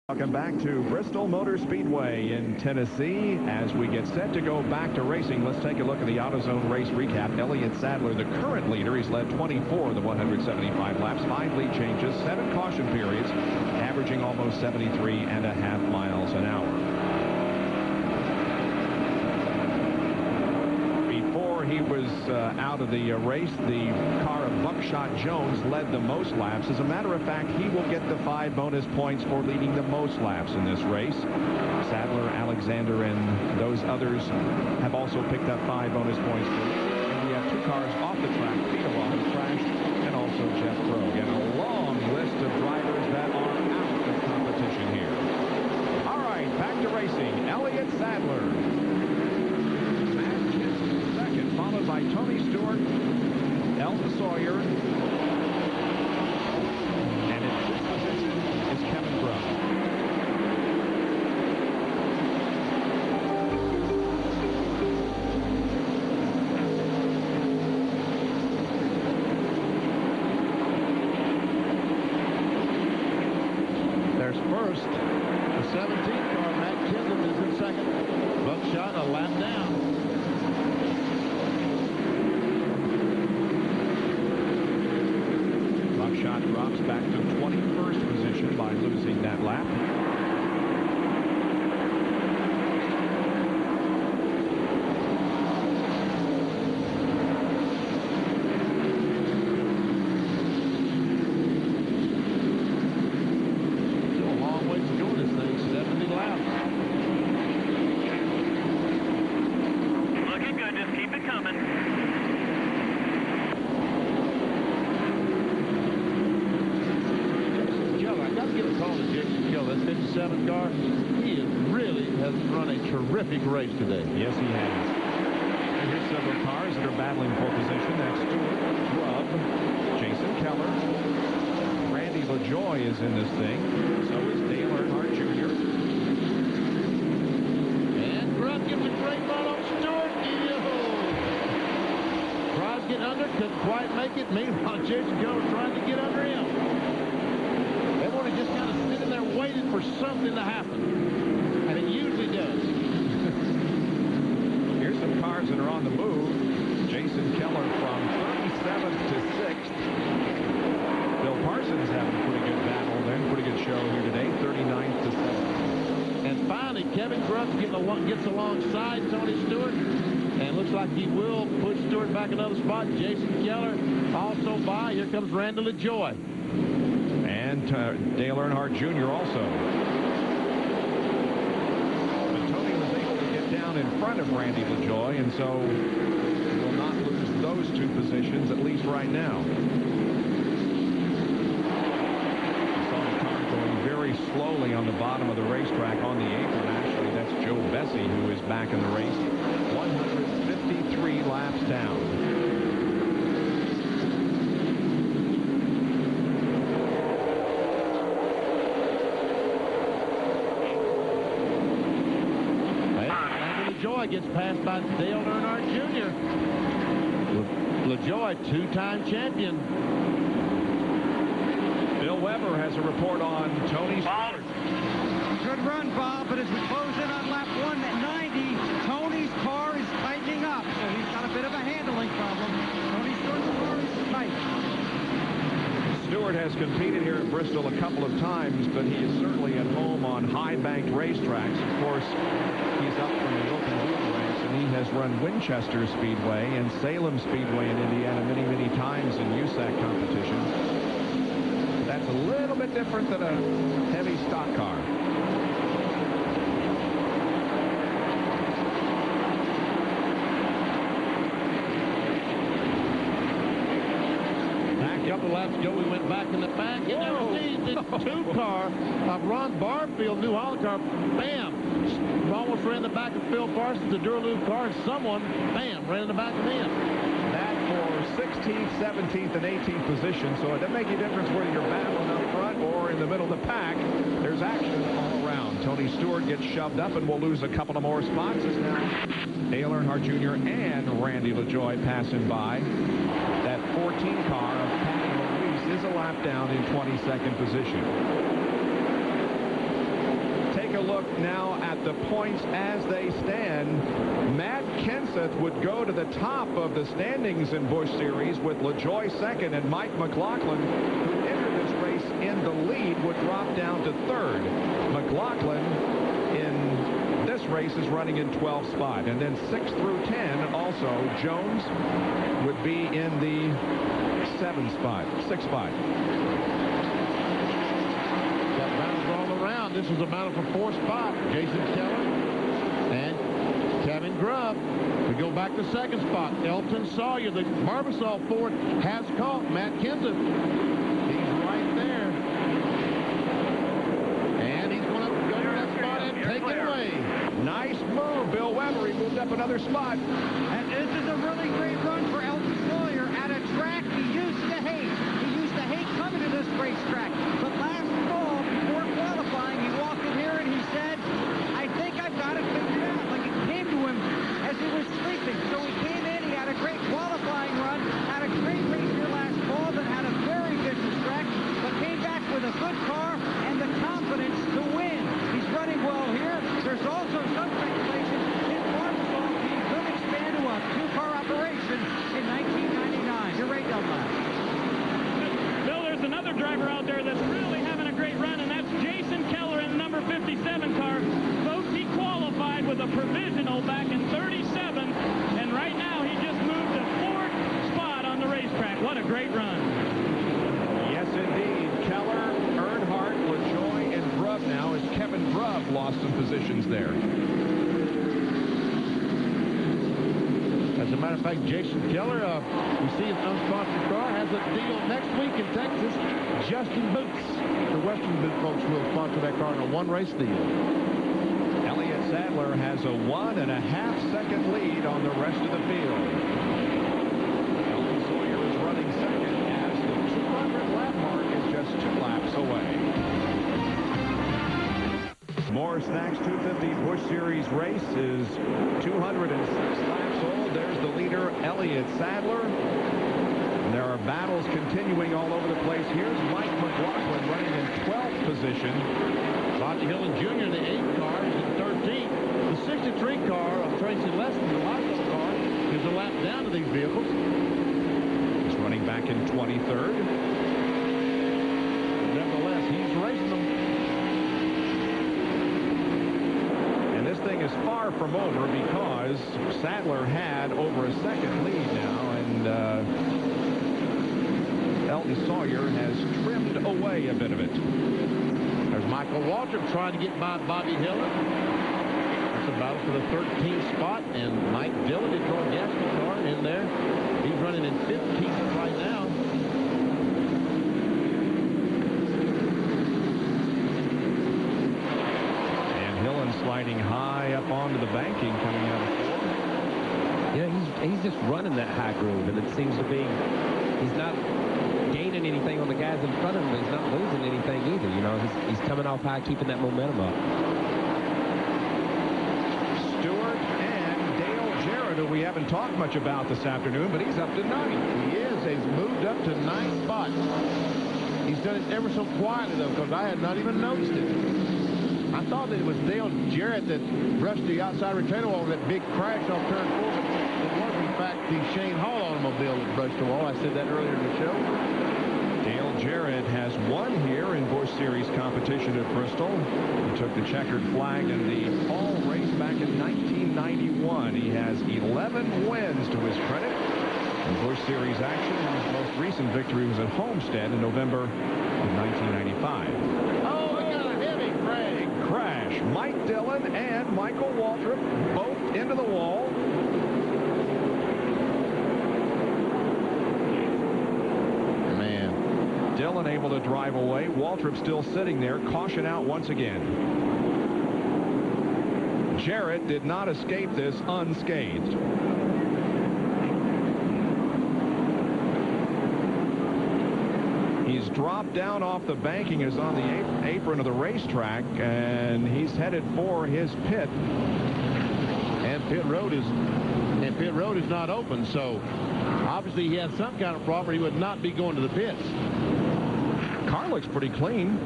Welcome back to Bristol Motor Speedway in Tennessee. As we get set to go back to racing, let's take a look at the AutoZone race recap. Elliott Sadler, the current leader. He's led 24 of the 175 laps, 5 lead changes, 7 caution periods, averaging almost 73.5 miles an hour. He was out of the race. The car of Buckshot Jones led the most laps. As a matter of fact, he will get the 5 bonus points for leading the most laps in this race. Sadler, Alexander, and those others have also picked up 5 bonus points for leading. And we have 2 cars off the track. Peterlaw has crashed, and also Jeff Krogh. And a long list of drivers that are out of competition here. All right, back to racing. Elliott Sadler, followed by Tony Stewart, Elton Sawyer, and in 5th position is Kevin Grubb. There's first. The 17th car, Mike Dillon, is in second. Buckshot a lap down. Buckshot drops back to 21st position by losing that lap. Still a long way to go in this thing, 70 laps. Looking good, just keep it coming. That 57 car, he really has run a terrific race today. Yes, he has. And here's several cars that are battling for position. That's Stewart, Grubb, Jason Keller. Randy LaJoie is in this thing. So is Dale Earnhardt Jr. And Grubb gives a great run on Stewart. Tries to get under, couldn't quite make it. Meanwhile, Jason Keller trying to get under him. Everyone just kind of sitting there waiting for something to happen, and it usually does. Here's some cars that are on the move. Jason Keller from 37th to 6th. Bill Parsons having a pretty good battle then, pretty good show here today, 39th to 7th. And finally, Kevin Grubb gets alongside Tony Stewart, and looks like he will push Stewart back another spot. Jason Keller also by. Here comes Randy LaJoie. And Dale Earnhardt Jr. also. But Tony was able to get down in front of Randy LaJoie, and so will not lose those 2 positions, at least right now. I saw the car going very slowly on the bottom of the racetrack on the apron. Actually, that's Joe Bessie, who is back in the race. 153 laps down. LaJoie gets passed by Dale Earnhardt Jr. LaJoie, 2-time champion. Bill Weber has a report on Tony Stewart. Good run, Bob, but as we close in on lap 190, Tony's car is tightening up, so he's got a bit of a handling problem. Tony Stewart's car is tight. Stewart has competed here at Bristol a couple of times, but he is certainly at home on high-banked racetracks. Of course, he's up from the open wheel ranks, and he has run Winchester Speedway and Salem Speedway in Indiana many, many times in USAC competitions. That's a little bit different than a heavy stock car. A couple laps ago, we went back in the back, and underneath the 2 car of Ron Barfield, New Holland car, bam, almost ran the back of Phil Parsons, the Duralube car, and someone, bam, ran in the back of him. That for 16th, 17th, and 18th position, so it doesn't make any difference whether you're battling up front or in the middle of the pack. There's action all around. Tony Stewart gets shoved up and will lose a couple of more spots. As now Dale Earnhardt Jr. and Randy LaJoie passing by. That 14 car of Patty Louise is a lap down in 22nd position. now at the points as they stand. Matt Kenseth would go to the top of the standings in Busch Series with LaJoie second, and Mike McLaughlin, who entered this race in the lead, would drop down to third. McLaughlin in this race is running in 12th spot, and then 6 through 10 also Jones would be in the 6th spot. Got battles all around. This was a battle for 4th spot. Jason Keller and Kevin Grubb. We go back to 2nd spot. Elton Sawyer, the Barbasol Ford, has caught Matt Kenseth. He's right there. And he's going to go to that spot and take it away. Nice move, Bill Weber. He moved up another spot. And this is a really great run for Elton Sawyer at a track he used to hate. He used to hate coming to this racetrack. But last fall, before qualifying, he walked in here and he said, I think I've got it figured out. Like it came to him as he was sleeping. So he came in, he had a great qualifying run, had a great race here last fall, then had a very vicious track, but came back with a good car and the confidence to win. He's running well here. There's also some speculation his Barbasol team could expand to a 2-car operation in 1999. You're right, Dunlap. Bill, there's another driver out there that's really having a great run, and that's Jason Keller in the number 57 car. Folks, he qualified with a provisional back in 37, and right now he just moved to 4th spot on the racetrack. What a great run. Yes, indeed. Keller, Earnhardt, LaJoie, and Grubb now, as Kevin Grubb lost some positions there. As a matter of fact, Jason Keller, we see his unsponsored car, has a deal next week in Texas. Justin Boots, the Western Boot folks, will sponsor that car in a 1-race deal. Elliott Sadler has a 1.5-second lead on the rest of the field. Elton Sawyer is running second as the 200-lap mark is just 2 laps away. Morris Snacks 250 Busch Series race is 206 laps old. There's the leader, Elliott Sadler. And there are battles continuing all over the place. Here's Mike McLaughlin running in 12th position. Roger Hillen Jr., the 8th car, is in 13th. The 63 car of Tracy Leston, the Lotto car, is a lap down to these vehicles. He's running back in 23rd. Nevertheless, he's racing them. This thing is far from over because Sadler had over a second lead now, and Elton Sawyer has trimmed away a bit of it. There's Michael Waltrip trying to get by Bobby Hillin. That's a battle for the 13th spot, and Mike Dillon, the Troy Gaskell car, in there. He's running in 15th right now. Sliding high up onto the banking coming out of 4th. Yeah, he's just running that high groove, and it seems to be he's not gaining anything on the guys in front of him, but he's not losing anything either. You know, he's coming off high, keeping that momentum up. Stewart and Dale Jarrett, who we haven't talked much about this afternoon, but he's up to 9th. He is. He's moved up to 9th spot. He's done it ever so quietly, though, because I had not even noticed it. I thought that it was Dale Jarrett that brushed the outside retainer wall with that big crash off turn 4. But it was, in fact, the Shane Hall automobile that brushed the wall. I said that earlier in the show. Dale Jarrett has won here in Busch Series competition at Bristol. He took the checkered flag in the fall race back in 1991. He has 11 wins to his credit in Busch Series action. His most recent victory was at Homestead in November of 1995. Crash. Mike Dillon and Michael Waltrip both into the wall. Man. Dillon able to drive away. Waltrip still sitting there. Caution out once again. Jarrett did not escape this unscathed. He's dropped down off the banking, is on the apron of the racetrack, and he's headed for his pit. And pit road is not open, so obviously he had some kind of problem. He would not be going to the pits. Car looks pretty clean.